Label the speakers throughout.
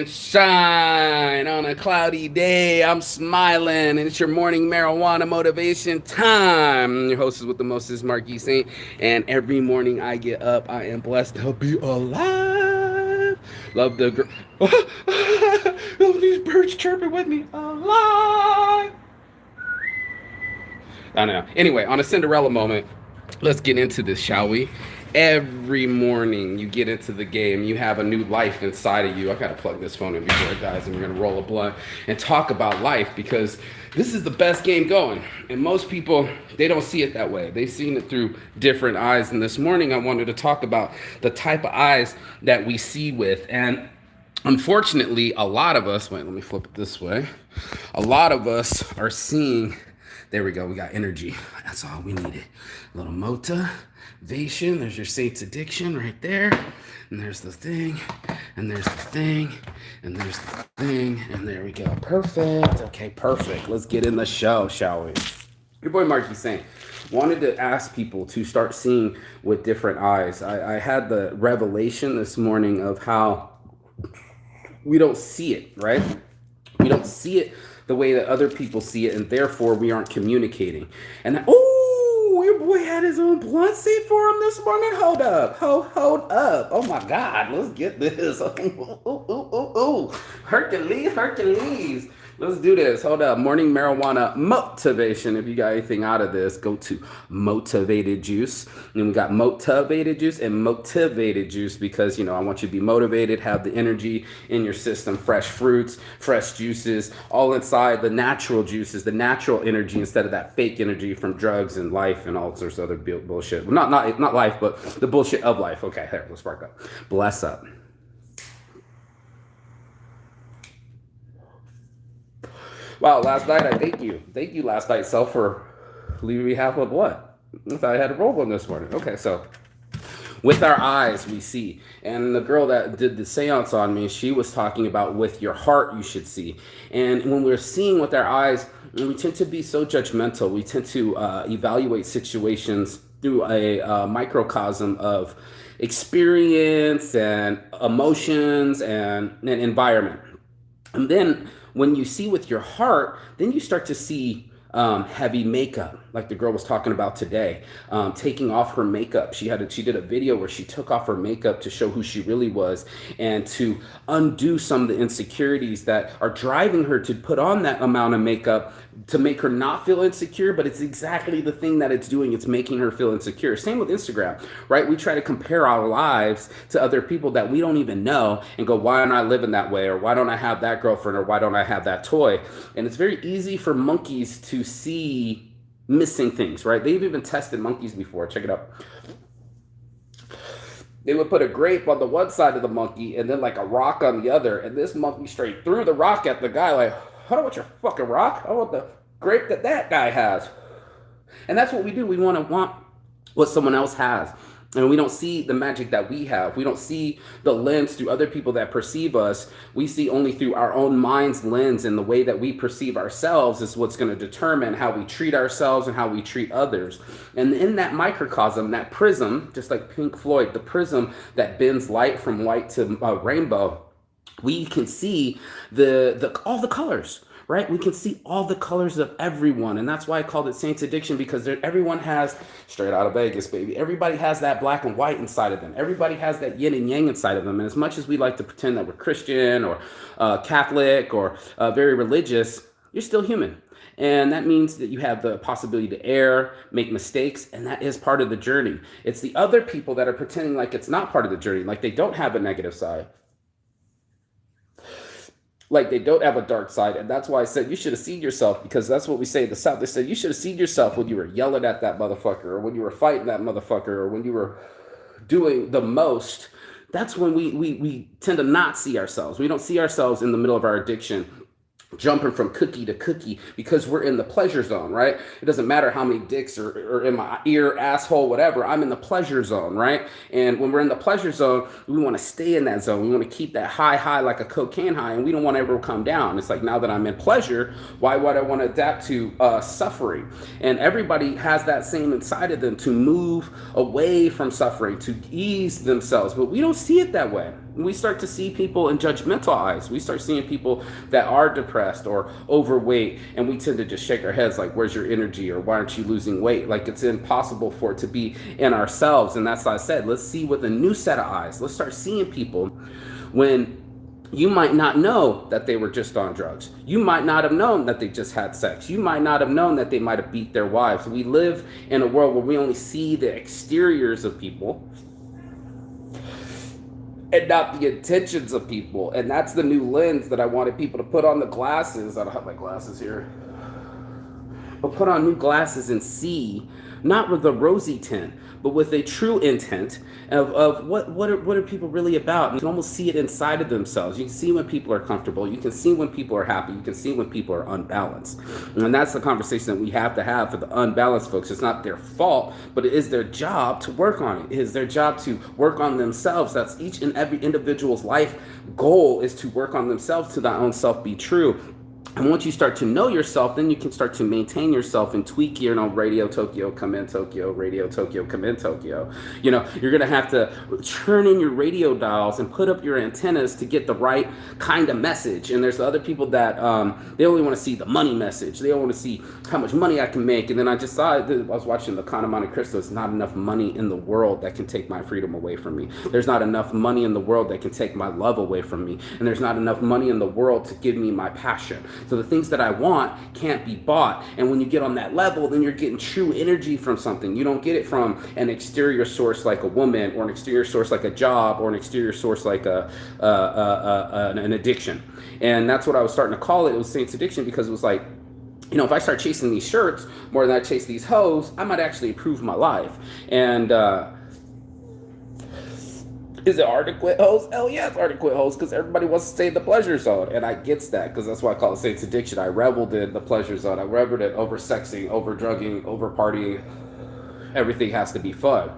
Speaker 1: and shine on a cloudy day. I'm smiling, and it's your morning marijuana motivation time. Your host is with the most is Marquis Saint, and every morning I get up, I am blessed to be alive. Love the love these birds chirping with me. Alive. I don't know. Anyway, on a Cinderella moment, let's get into this, shall we? Every morning you get into the game, you have a new life inside of you. I gotta plug this phone in before it dies, and we're gonna roll a blunt and talk about life because this is the best game going. And most people, they don't see it that way. They've seen it through different eyes. And this morning I wanted to talk about the type of eyes that we see with. And unfortunately, a lot of us, wait, let me flip it this way. A lot of us are seeing, there we go, we got energy. That's all we needed. A little motivation. There's your Saints addiction right there. And there's the thing. And there's the thing. And there's the thing. And there we go. Perfect. Okay, perfect. Let's get in the show, shall we? Your boy Marky Saint wanted to ask people to start seeing with different eyes. I had the revelation this morning of how we don't see it, right? We don't see it the way that other people see it, and therefore we aren't communicating. And oh, your boy had his own blunt seat for him this morning. Hold up, hold up. Oh my God, let's get this. Ooh. Hercules. Let's do this. Hold up. Morning marijuana motivation. If you got anything out of this, go to Motivated Juice. And we got Motivated Juice and Motivated Juice because, you know, I want you to be motivated, have the energy in your system, fresh fruits, fresh juices, all inside the natural juices, the natural energy instead of that fake energy from drugs and life and all sorts of other bullshit. Well, not life, but the bullshit of life. Okay, here, let's spark up. Bless up. Wow, last night I thank you. Thank you last night, self, for leaving me half a blunt. I thought I had to roll one this morning. Okay, so with our eyes we see. And the girl that did the seance on me, she was talking about with your heart you should see. And when we're seeing with our eyes, we tend to be so judgmental. We tend to evaluate situations through a microcosm of experience and emotions and environment. And then when you see with your heart, then you start to see heavy makeup, like the girl was talking about today, taking off her makeup. She did a video where she took off her makeup to show who she really was and to undo some of the insecurities that are driving her to put on that amount of makeup to make her not feel insecure, but it's exactly the thing that it's doing. It's making her feel insecure. Same with Instagram, right? We try to compare our lives to other people that we don't even know and go, why am I living that way? Or why don't I have that girlfriend? Or why don't I have that toy? And it's very easy for monkeys to see missing things, right? They've even tested monkeys before. Check it out. They would put a grape on the one side of the monkey and then like a rock on the other. And this monkey straight threw the rock at the guy like, I don't want your fucking rock. I want the grape that guy has. And that's what we do. We want what someone else has. And we don't see the magic that we have. We don't see the lens through other people that perceive us. We see only through our own mind's lens, and the way that we perceive ourselves is what's going to determine how we treat ourselves and how we treat others. And in that microcosm, that prism, just like Pink Floyd, the prism that bends light from white to rainbow, we can see all the colors, right? We can see all the colors of everyone. And that's why I called it Saints Addiction, because everyone has, straight out of Vegas, baby, everybody has that black and white inside of them. Everybody has that yin and yang inside of them. And as much as we like to pretend that we're Christian or Catholic or very religious, you're still human. And that means that you have the possibility to err, make mistakes, and that is part of the journey. It's the other people that are pretending like it's not part of the journey, like they don't have a negative side. Like they don't have a dark side. And that's why I said you should have seen yourself, because that's what we say in the South. They said you should have seen yourself when you were yelling at that motherfucker, or when you were fighting that motherfucker, or when you were doing the most. That's when we tend to not see ourselves. We don't see ourselves in the middle of our addiction, jumping from cookie to cookie, because we're in the pleasure zone, right? It doesn't matter how many dicks are in my ear, asshole, whatever. I'm in the pleasure zone, right? And when we're in the pleasure zone, we want to stay in that zone. We want to keep that high like a cocaine high, and we don't want to ever come down. It's like, now that I'm in pleasure, why would I want to adapt to suffering? And everybody has that same inside of them, to move away from suffering, to ease themselves, but we don't see it that way. We start to see people in judgmental eyes. We start seeing people that are depressed or overweight, and we tend to just shake our heads like, where's your energy, or why aren't you losing weight? Like, it's impossible for it to be in ourselves. And that's why I said, let's see with a new set of eyes. Let's start seeing people when you might not know that they were just on drugs. You might not have known that they just had sex. You might not have known that they might have beat their wives. We live in a world where we only see the exteriors of people and not the intentions of people. And that's the new lens that I wanted people to put on the glasses. I don't have my glasses here. But put on new glasses and see, not with a rosy tint, but with a true intent of what are people really about. And you can almost see it inside of themselves. You can see when people are comfortable. You can see when people are happy. You can see when people are unbalanced. And that's the conversation that we have to have for the unbalanced folks. It's not their fault, but it is their job to work on it. It is their job to work on themselves. That's each and every individual's life goal, is to work on themselves, to their own self be true. And once you start to know yourself, then you can start to maintain yourself and tweak your, Radio Tokyo, come in Tokyo, Radio Tokyo, come in Tokyo. You're going to have to turn in your radio dials and put up your antennas to get the right kind of message. And there's other people that they only want to see the money message. They don't want to see how much money I can make. And then I just saw, I was watching the Con of Monte Cristo. There's not enough money in the world that can take my freedom away from me. There's not enough money in the world that can take my love away from me. And there's not enough money in the world to give me my passion. So the things that I want can't be bought. And when you get on that level, then you're getting true energy from something. You don't get it from an exterior source like a woman, or an exterior source like a job, or an exterior source like an addiction. And that's what I was starting to call it. It was Saints Addiction, because it was like, if I start chasing these shirts more than I chase these hoes, I might actually improve my life. And is it hard to quit hoes? Hell yeah, it's hard to quit hoes, because everybody wants to stay in the pleasure zone. And I get that, because that's why I call it Saints Addiction. I reveled in the pleasure zone. I reveled in over sexing, over drugging, over partying. Everything has to be fun.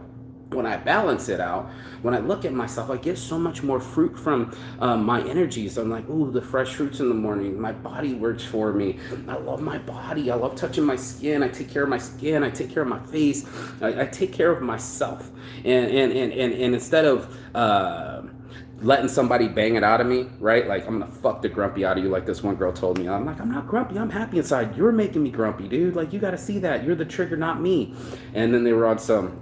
Speaker 1: When I balance it out, when I look at myself, I get so much more fruit from my energies. I'm like, ooh, the fresh fruits in the morning. My body works for me. I love my body. I love touching my skin. I take care of my skin. I take care of my face. I take care of myself. And instead of letting somebody bang it out of me, right? Like, I'm gonna fuck the grumpy out of you, like this one girl told me. I'm like, I'm not grumpy, I'm happy inside. You're making me grumpy, dude. Like, you gotta see that. You're the trigger, not me. And then they were on some,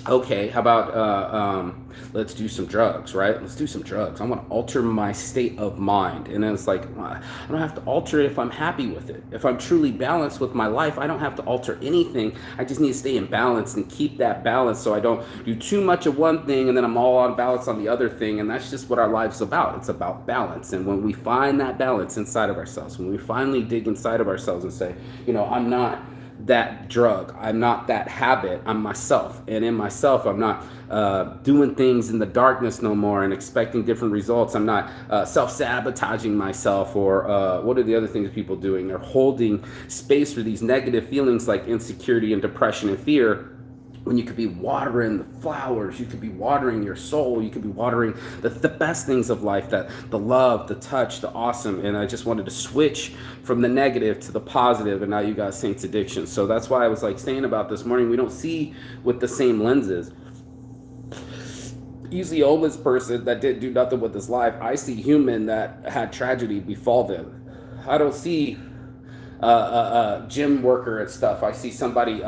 Speaker 1: okay, how about let's do some drugs, right? Let's do some drugs. I want to alter my state of mind. And then it's like, I don't have to alter it if I'm happy with it. If I'm truly balanced with my life, I don't have to alter anything. I just need to stay in balance and keep that balance, so I don't do too much of one thing and then I'm all on balance on the other thing. And that's just what our life's about. It's about balance. And when we find that balance inside of ourselves, when we finally dig inside of ourselves and say, I'm not that drug, I'm not that habit, I'm myself. And in myself, I'm not doing things in the darkness no more and expecting different results. I'm not self-sabotaging myself, or what are the other things people doing? They're holding space for these negative feelings like insecurity and depression and fear, when you could be watering the flowers, you could be watering your soul, you could be watering the best things of life, that the love, the touch, the awesome. And I just wanted to switch from the negative to the positive, and now you got Saints Addiction. So that's why I was like saying about this morning, we don't see with the same lenses. Usually homeless person that didn't do nothing with his life, I see human that had tragedy befall them. I don't see gym worker and stuff. I see somebody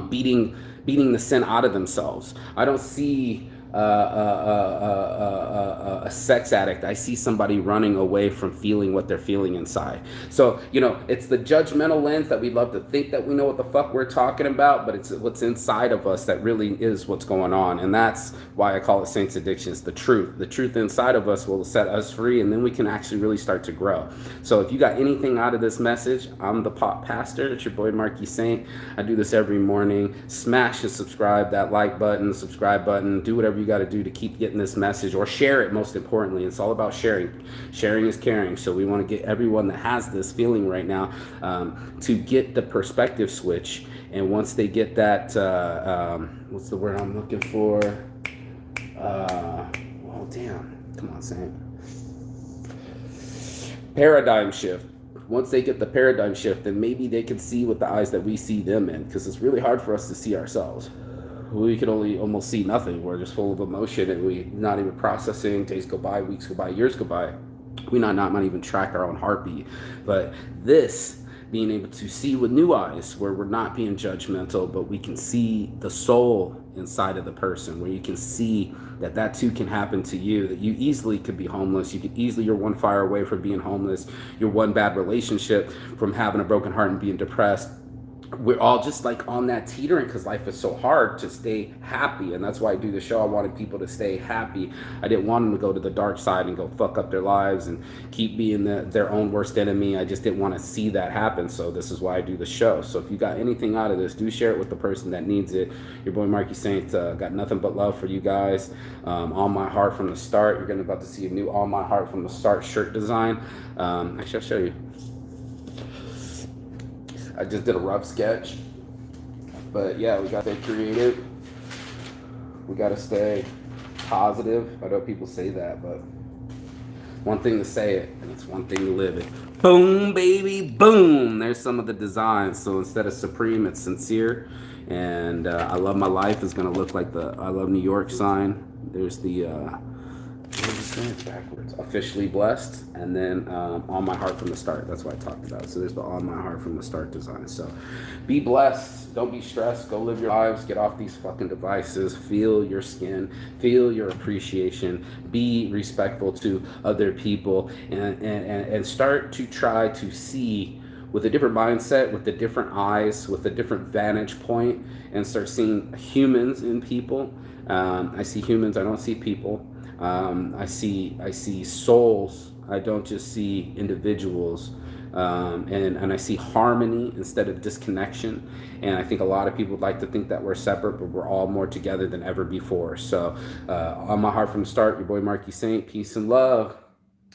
Speaker 1: beating the sin out of themselves. I don't see a sex addict. I see somebody running away from feeling what they're feeling inside. So, it's the judgmental lens that we love to think that we know what the fuck we're talking about, but it's what's inside of us that really is what's going on. And that's why I call it Saints Addiction. It's the truth. The truth inside of us will set us free, and then we can actually really start to grow. So if you got anything out of this message, I'm the Pop Pastor. It's your boy Marky Saint. I do this every morning. Smash and subscribe, that like button, subscribe button, do whatever you got to do to keep getting this message, or share it. Most importantly, it's all about sharing. Sharing is caring. So we want to get everyone that has this feeling right now to get the perspective switch. And once they get that, what's the word I'm looking for? Well, damn. Come on, Saint. Paradigm shift. Once they get the paradigm shift, then maybe they can see with the eyes that we see them in, because it's really hard for us to see ourselves. we can only almost see nothing. We're just full of emotion and we not even processing. Days go by, weeks go by, years go by. We not even track our own heartbeat. But this being able to see with new eyes, where we're not being judgmental, but we can see the soul inside of the person, where you can see that that too can happen to you, that you easily could be homeless. You could easily, you're one fire away from being homeless. You're one bad relationship from having a broken heart and being depressed. We're all just like on that teetering because life is so hard to stay happy. And that's why I do the show. I wanted people to stay happy. I didn't want them to go to the dark side and go fuck up their lives and keep being their own worst enemy. I just didn't want to see that happen. So this is why I do the show. So if you got anything out of this, do share it with the person that needs it. Your boy Marky Saint got nothing but love for you guys. On My Heart from the Start. You're going to about to see a new On My Heart from the Start shirt design. Actually, I'll show you. I just did a rough sketch, but yeah, we got to stay creative. We got to stay positive. I know people say that, but one thing to say it, and it's one thing to live it. Boom, baby, boom. There's some of the designs. So instead of Supreme, it's Sincere. And I Love My Life is going to look like the I Love New York sign. There's the it's backwards. Officially Blessed, and then On My Heart from the Start. That's what I talked about. So there's the On My Heart from the Start design. So be blessed. Don't be stressed. Go live your lives. Get off these fucking devices. Feel your skin. Feel your appreciation. Be respectful to other people, and start to try to see with a different mindset, with the different eyes, with a different vantage point, and start seeing humans in people. I see humans. I don't see people. I see souls. I don't just see individuals, and I see harmony instead of disconnection. And I think a lot of people would like to think that we're separate, but we're all more together than ever before. So, On My Heart from the Start, your boy Marky Saint. Peace and love.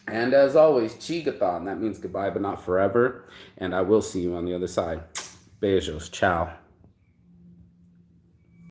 Speaker 1: And as always, Chigathon. That means goodbye, but not forever. And I will see you on the other side. Beijos. Ciao.